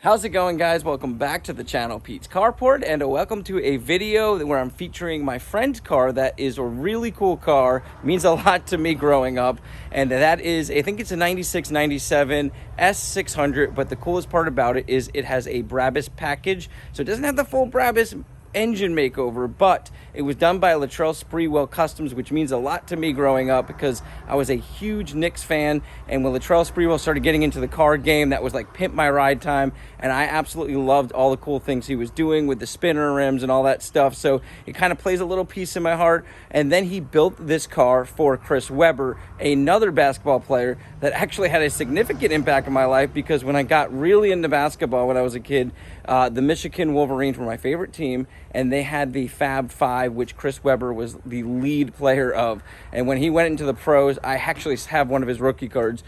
How's it going, guys? Welcome back to the channel, Pete's Carport, and welcome to a video where I'm featuring my friend's car that is a really cool car, means a lot to me growing up, and that is, I think it's a 96, 97 S600, but the coolest part about it is it has a Brabus package, so it doesn't have the full Brabus engine makeover, but it was done by Latrell Sprewell Customs, which means a lot to me growing up because I was a huge Knicks fan, and when Latrell Sprewell started getting into the car game, that was like pimp my ride time, and I absolutely loved all the cool things he was doing with the spinner rims and all that stuff, so it kind of plays a little piece in my heart. And then he built this car for Chris Webber, another basketball player that actually had a significant impact in my life, because when I got really into basketball when I was a kid, the Michigan Wolverines were my favorite team, and they had the Fab Five, which Chris Webber was the lead player of. And when he went into the pros, I actually have one of his rookie cards.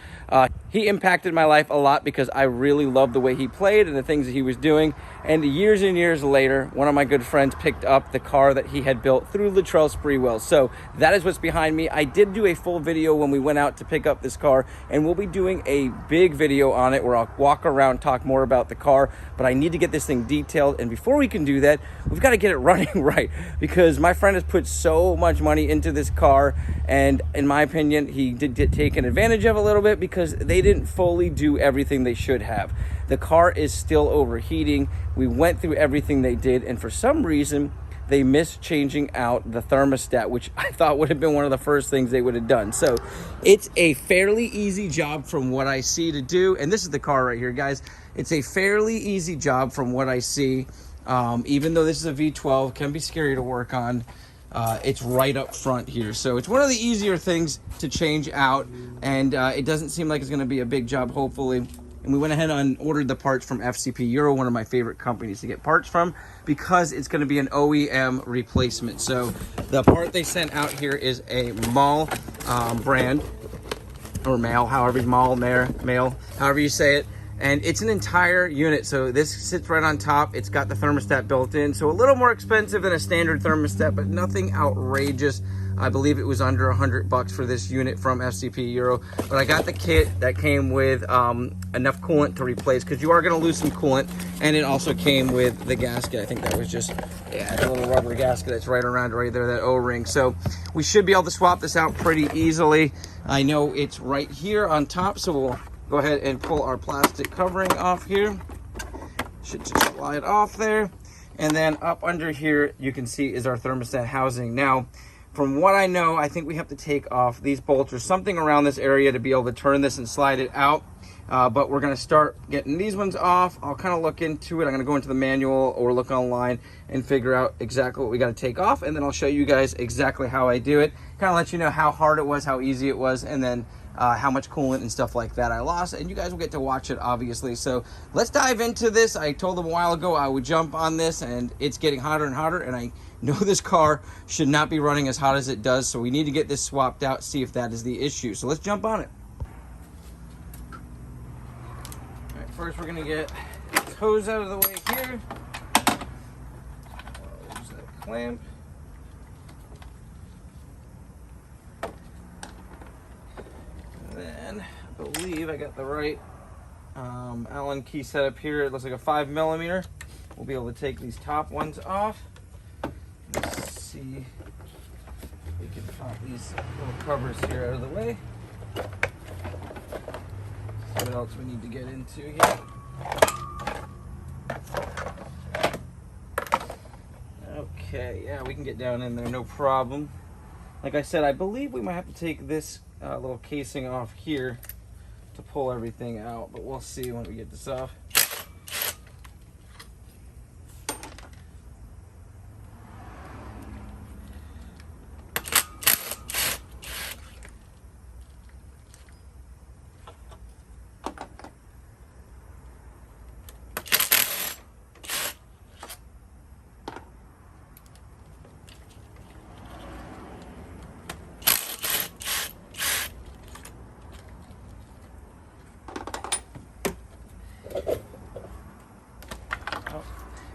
He impacted my life a lot because I really loved the way he played and the things that he was doing. And years later, one of my good friends picked up the car that he had built through Latrell Sprewell. So that is what's behind me. I did do a full video when we went out to pick up this car, and we'll be doing a big video on it where I'll walk around, talk more about the car, but I need to get this thing detailed. And before we can do that, we've got to get it running right, because my friend has put so much money into this car, and in my opinion, he did get taken advantage of a little bit because they didn't fully do everything they should have. The car is still overheating. We went through everything they did, and for some reason, they missed changing out the thermostat, which I thought would have been one of the first things they would have done. So it's a fairly easy job from what I see to do. And this is the car right here, guys. It's a fairly easy job from what I see. Even though this is a V12, can be scary to work on. It's right up front here. So it's one of the easier things to change out, and it doesn't seem like it's gonna be a big job, hopefully. And we went ahead and ordered the parts from FCP Euro, one of my favorite companies to get parts from, because it's going to be an OEM replacement. So the part they sent out here is a Mall brand, or Male, however, Male, however you say it. And it's an entire unit, so this sits right on top. It's got the thermostat built in, so a little more expensive than a standard thermostat, but nothing outrageous. I believe it was under $100 for this unit from FCP Euro. But I got the kit that came with enough coolant to replace, because you are going to lose some coolant. And it also came with the gasket. I think that was just a little rubber gasket that's right around right there, that O-ring. So we should be able to swap this out pretty easily. I know it's right here on top, so we'll go ahead and pull our plastic covering off here. Should just slide off there. And then up under here, you can see is our thermostat housing. Now, from what I know, I think we have to take off these bolts or something around this area to be able to turn this and slide it out. But we're going to start getting these ones off. I'll kind of look into it. I'm going to go into the manual or look online and figure out exactly what we got to take off. And then I'll show you guys exactly how I do it. Kind of let you know how hard it was, how easy it was, and then how much coolant and stuff like that I lost. And you guys will get to watch it, obviously. So let's dive into this. I told them a while ago I would jump on this, and it's getting hotter and hotter. And I know this car should not be running as hot as it does. So we need to get this swapped out, see if that is the issue. So let's jump on it. First, we're gonna get this hose out of the way here. There's that clamp. And then, I believe I got the right Allen key set up here. It looks like a 5mm. We'll be able to take these top ones off. Let's see if we can pop these little covers here out of the way. What else we need to get into here? Okay, yeah, we can get down in there, no problem. Like I said, I believe we might have to take this little casing off here to pull everything out, but we'll see when we get this off.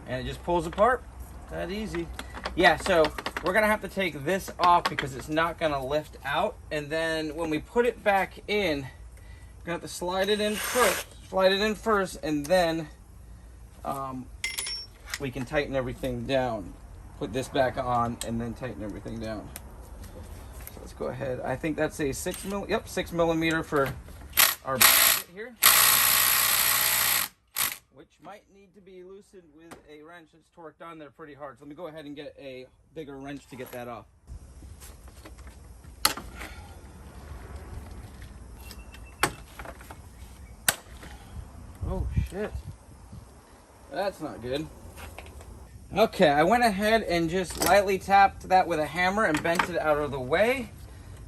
And it just pulls apart. That easy. Yeah, so we're gonna have to take this off because it's not gonna lift out. And then when we put it back in, we're gonna have to slide it in first, and then we can tighten everything down. Put this back on and then tighten everything down. So let's go ahead. I think that's a 6 millimeter for our bracket here, which might need to be loosened with a wrench. It's torqued on there pretty hard. So let me go ahead and get a bigger wrench to get that off. Oh shit, that's not good. Okay, I went ahead and just lightly tapped that with a hammer and bent it out of the way.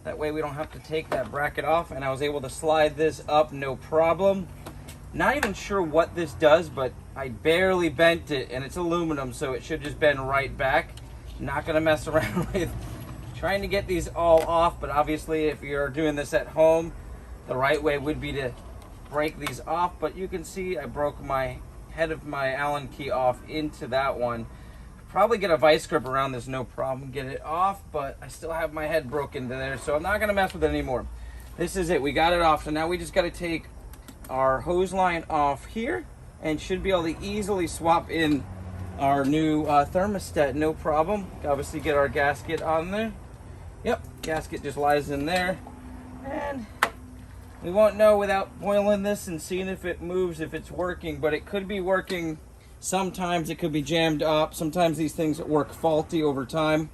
That way we don't have to take that bracket off, and I was able to slide this up no problem. Not even sure what this does, but I barely bent it, and it's aluminum, so it should just bend right back. Not gonna mess around with trying to get these all off, but obviously if you're doing this at home, the right way would be to break these off. But you can see I broke my head of my Allen key off into that one. Probably get a vice grip around this, no problem, get it off, but I still have my head broken there, so I'm not gonna mess with it anymore. This is it, we got it off. So now we just gotta take our hose line off here and should be able to easily swap in our new thermostat, no problem. Obviously get our gasket on there. Yep, gasket just lies in there. And we won't know without boiling this and seeing if it moves, if it's working, but it could be working. Sometimes it could be jammed up. Sometimes these things work faulty over time.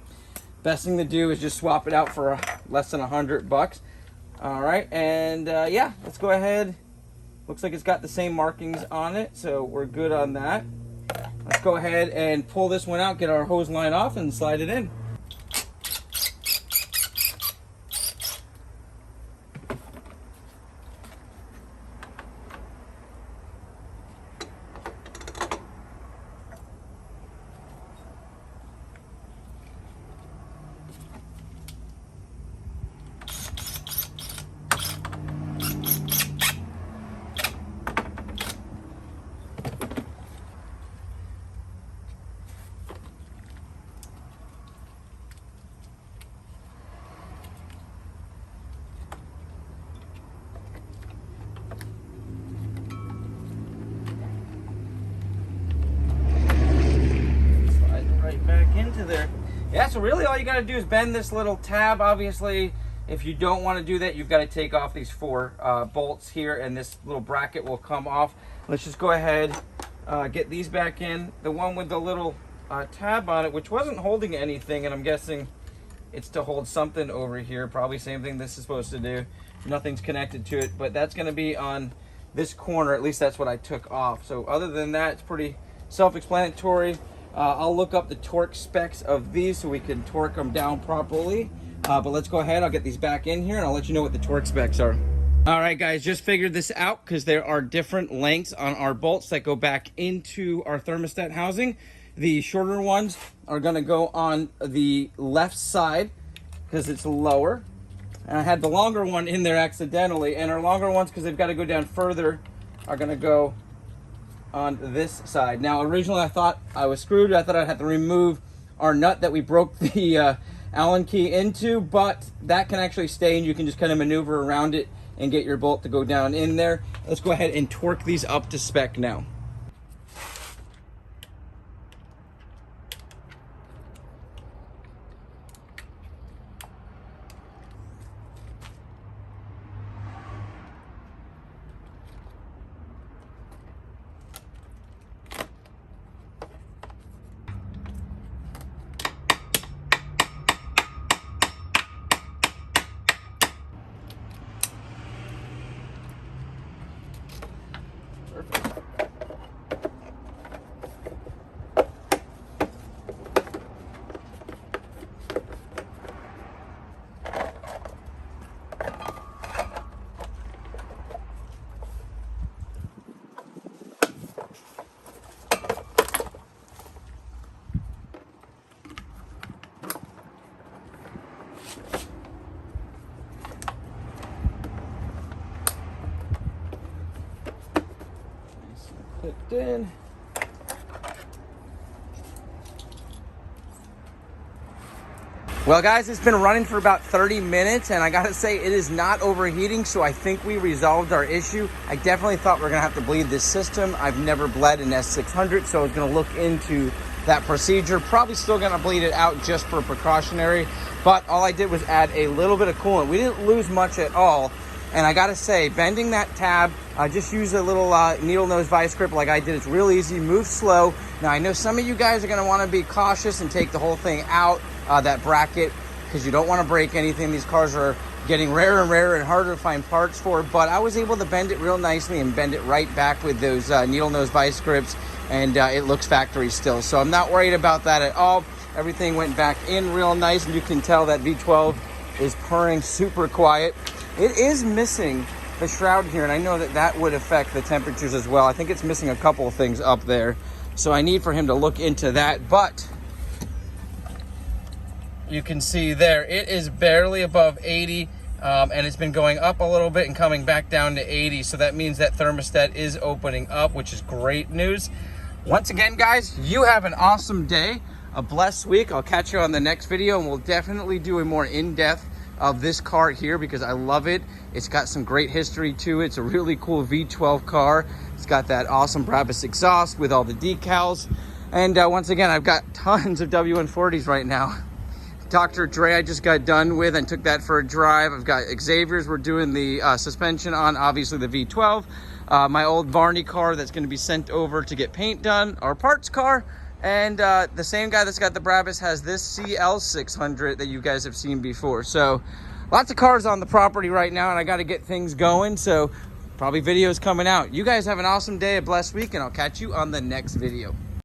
Best thing to do is just swap it out for less than $100. All right, and yeah, let's go ahead. Looks like it's got the same markings on it, so we're good on that. Let's go ahead and pull this one out, get our hose line off, and slide it in. There. Yeah, so really all you got to do is bend this little tab. Obviously, if you don't want to do that, you've got to take off these 4 bolts here, and this little bracket will come off. Let's just go ahead, get these back in. The one with the little tab on it, which wasn't holding anything, and I'm guessing it's to hold something over here. Probably same thing this is supposed to do. Nothing's connected to it, but that's going to be on this corner. At least that's what I took off. So other than that, it's pretty self-explanatory. I'll look up the torque specs of these so we can torque them down properly. But let's go ahead, I'll get these back in here and I'll let you know what the torque specs are. All right guys, just figured this out because there are different lengths on our bolts that go back into our thermostat housing. The shorter ones are gonna go on the left side because it's lower. And I had the longer one in there accidentally, and our longer ones, because they've got to go down further, are gonna go on this side. Now originally I thought I was screwed. I thought I'd have to remove our nut that we broke the Allen key into, but that can actually stay and you can just kind of maneuver around it and get your bolt to go down in there. Let's go ahead and torque these up to spec now. Perfect. Clipped in. Well guys, it's been running for about 30 minutes and I gotta say it is not overheating, so I think we resolved our issue. I definitely thought we were gonna have to bleed this system. I've never bled an S600, so I was gonna look into that procedure. Probably still gonna bleed it out just for precautionary, but all I did was add a little bit of coolant. We didn't lose much at all. And I gotta say, bending that tab, just use a little needle nose vice grip like I did. It's real easy, move slow. Now I know some of you guys are gonna wanna be cautious and take the whole thing out, that bracket, because you don't wanna break anything. These cars are getting rarer and rarer and harder to find parts for, but I was able to bend it real nicely and bend it right back with those needle nose vice grips, and it looks factory still. So I'm not worried about that at all. Everything went back in real nice, and you can tell that V12 is purring super quiet. It is missing the shroud here, and I know that that would affect the temperatures as well. I think it's missing a couple of things up there, so I need for him to look into that. But you can see there, it is barely above 80, and it's been going up a little bit and coming back down to 80, so that means that thermostat is opening up, which is great news. Once again, guys, you have an awesome day, a blessed week. I'll catch you on the next video, and we'll definitely do a more in-depth of this car here because I love it. It's got some great history to it. It's a really cool V12 car. It's got that awesome Brabus exhaust with all the decals. And once again, I've got tons of W140s right now. Dr. Dre I just got done with and took that for a drive. I've got Xavier's we're doing the suspension on, obviously the V12. My old Barney car that's going to be sent over to get paint done, our parts car. And the same guy that's got the Brabus has this s600 that you guys have seen before. So lots of cars on the property right now, and I got to get things going. So probably videos coming out. You guys have an awesome day, a blessed week, and I'll catch you on the next video.